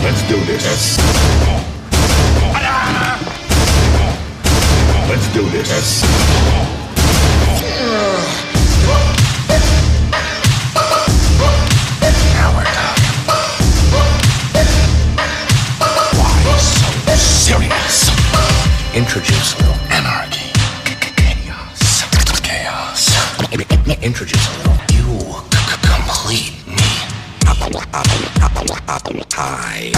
Let's do this. Let's do this. Now we're talking. Why so serious? Introduce a little anarchy. Chaos. Introduce a little you. Complete me. Hi.